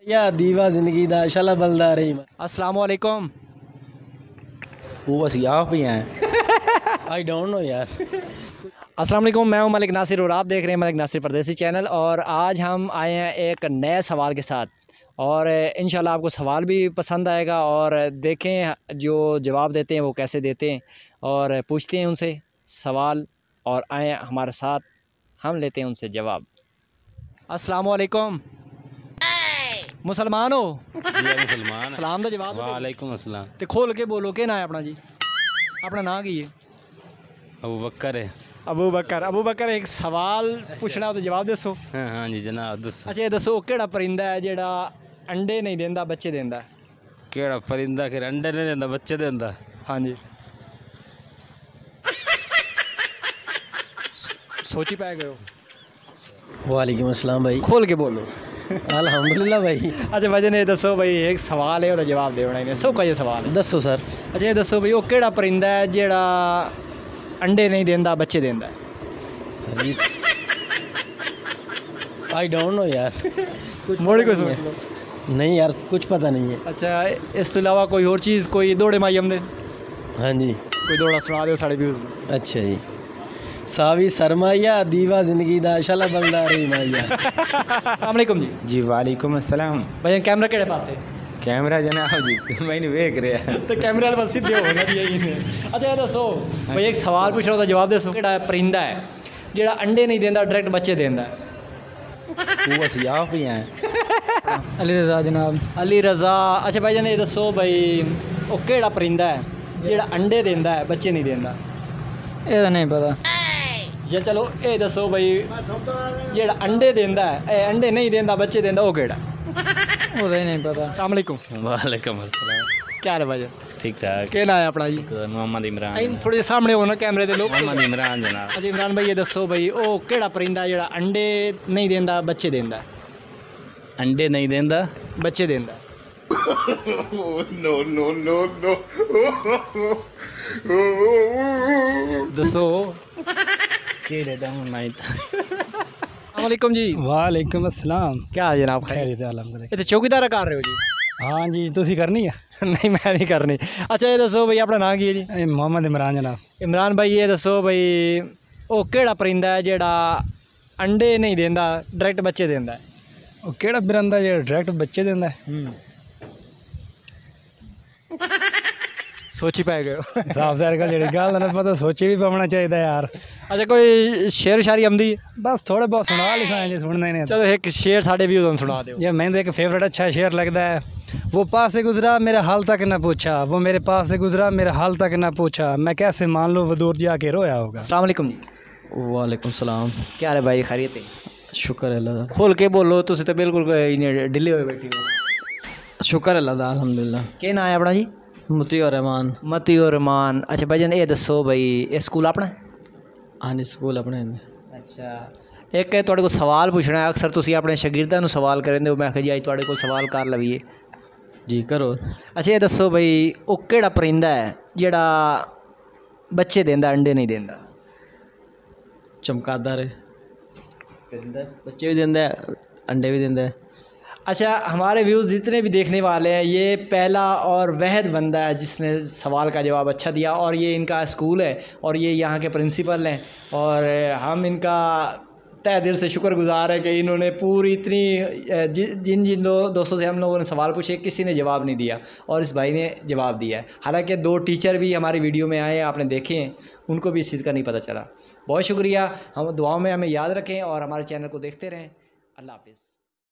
या दीवा जिंदगी दा शाला बलदा रही। अस्सलाम वालेकुम। वो बस आप ही हैं। आई डोंट नो यार। अस्सलाम वालेकुम, मैं हूं मलिक नासिर और आप देख रहे हैं मलिक नासिर परदेसी चैनल। और आज हम आए हैं एक नए सवाल के साथ और इंशाल्लाह आपको सवाल भी पसंद आएगा। और देखें जो जवाब देते हैं वो कैसे देते हैं और पूछते हैं उनसे सवाल और आए हमारे साथ, हम लेते हैं उनसे जवाब। अस्सलाम वालेकुम। मुसलमान हो? मुसलमान सलाम का जवाब दो। वालेकुम अस्सलाम। ते खोल के बोलो के ना है अपना जी, अपना नाम की है? अबू बकर है। अबू बकर। अबू बकर एक सवाल पूछना हो तो जवाब दसो। हाँ जी जनाब दसो। अच्छा ये दसो केड़ा परिंदा है जेड़ा अंडे नहीं देंदा बच्चे देंदा? केड़ा परिंदा के अंडे नहीं देंदा बच्चे देंदा? हाँ जी, सोची पाए गए हो? वालेकुम अस्सलाम भाई। खोल के बोलो। अल्हम्दुलिल्लाह भाई। अच्छा वजन ये दसो भाई, एक सवाल है और जवाब दे होना सौ का ये सवाल है। दसो सर। अच्छा ये दसो भाई वो केड़ा परिंदा है जेड़ा अंडे नहीं देंदा बच्चे देंदा? Sir ji I don't know यार। कुछ मोड़ी को पता नहीं सोच लो। है। नहीं यार कुछ पता नहीं है। अच्छा इस तो अलावा कोई और चीज़, कोई दौड़े माई हमने हाँ जी। कोई दौड़ा सुना दो साढ़े व्यूज़। अच्छा जी। सावी सरमाया दीवा जिंदगी दा शाला बलदा रही माया। अस्सलाम वालेकुम जी। जी वालेकुम अस्सलाम। भाई कैमरा केड़े पास है? कैमरा जनाब जी मैंने वेख रहा। तो कैमरे वाले पास सीधे होना चाहिए। अच्छा ये दसो भाई, एक सवाल पूछ रहा हूं तो जवाब दसो केड़ा परिंदा है जेड़ा अंडे नहीं देंदा डायरेक्ट बच्चे देंदा? वो बस आप ही हैं। अली रजा जनाब। अली रजा। अच्छा भाई जान ये दसो भाई वो केड़ा परिंदा है जेड़ा अंडे देंदा है बच्चे नहीं देंदा? ये नहीं पता। या चलो ये दसो भाई जेड़ा अंडे देंदा है अंडे नहीं देंदा बच्चे देंदा वो केड़ा? वो नहीं पता। अस्सलाम वालेकुम। वालेकुम अस्सलाम। क्या है भाई? ठीक ठाक। क्या नाम है अपना जी? मोहम्मद इमरान। थोड़े सामने हो ना कैमरे दे लोग। मोहम्मद इमरान जनाब। अच्छा इमरान भाई ये दसो भाई ओ केड़ा परिंदा जेड़ा अंडे नहीं देंदा बच्चे देंदा? अंडे नहीं देंदा बच्चे देंदा? दसो। वालेकुम जी। वालेकुम अस्सलाम। क्या है जनाब? खैर खैर से अलहमदुलिल्लाह। इतने चौकीदारा कर रहे हो जी? हाँ जी तुसी करनी है? नहीं मैं नहीं करनी। अच्छा ये दसो भाई अपना नाम की है जी? मोहम्मद इमरान जनाब। इमरान भाई ये दसो भाई ओ केड़ा परिंदा है जेड़ा अंडे नहीं देंदा डायरेक्ट बच्चे देंदा है? वो केड़ा परिंदा जो डायरेक्ट बच्चे देंदा है? सोची पाए गए हो? साफ ज़ाहिर गल जेड़ी गल ना पता सोची भी पवना चाहिए यार। अच्छा कोई शेर शायरी आमदी? बस थोड़े बहुत सुना लिखा है जी सुनना ही नहीं। चलो एक शेर साढ़े भी उधर सुना दो। ये मैंने एक फेवरेट अच्छा शेर लगता है। वो पास से गुजरा मेरा हाल तक ना पूछा, वो मेरे पास से गुजरा मेरा हाल तक ना पूछा, मैं कैसे मान लूँ वो दूर जाके रोया होगा। अस्सलाम वालेकुम जी। वालेकुम सलाम। क्या हाल है भाई? खैरियत है? शुक्र अल्लाह दा। खोल के बोलो, तुम तो बिल्कुल ढिले हुए बैठी हो। शुक्र अल्लाह दा अल्हम्दुलिल्लाह। क्या नाम है अपना जी? मुती और रहमान। मती और रहमान। अच्छा भाईजान ये दसो भाई ये स्कूल अपना? हाँ जी स्कूल अपने। अच्छा एक तुहाडे को सवाल पूछना है। अक्सर तुसी अपने शागिर्दां नूं सवाल करेंदे हो, मैं आखिया जी अज तुहाडे कोल सवाल कर लवीए। जी करो। अच्छा ये दसो भाई वो केड़ा परिंदा है जेड़ा बच्चे देंदा अंडे नहीं देंदा? चमगादड़ है। बच्चे भी देंदा है अंडे भी देंदा है। अच्छा हमारे व्यूज़ जितने भी देखने वाले हैं, ये पहला और वहद बंदा है जिसने सवाल का जवाब अच्छा दिया और ये इनका स्कूल है और ये यहाँ के प्रिंसिपल हैं और हम इनका तहे दिल से शुक्रगुजार है कि इन्होंने पूरी इतनी जिन जिन दोस्तों से हम लोगों ने सवाल पूछे किसी ने जवाब नहीं दिया और इस भाई ने जवाब दिया है। हालांकि 2 टीचर भी हमारी वीडियो में आए, आपने देखे हैं, उनको भी इस चीज़ का नहीं पता चला। बहुत शुक्रिया। हम दुआओं में हमें याद रखें और हमारे चैनल को देखते रहें। अल्लाह हाफिज़।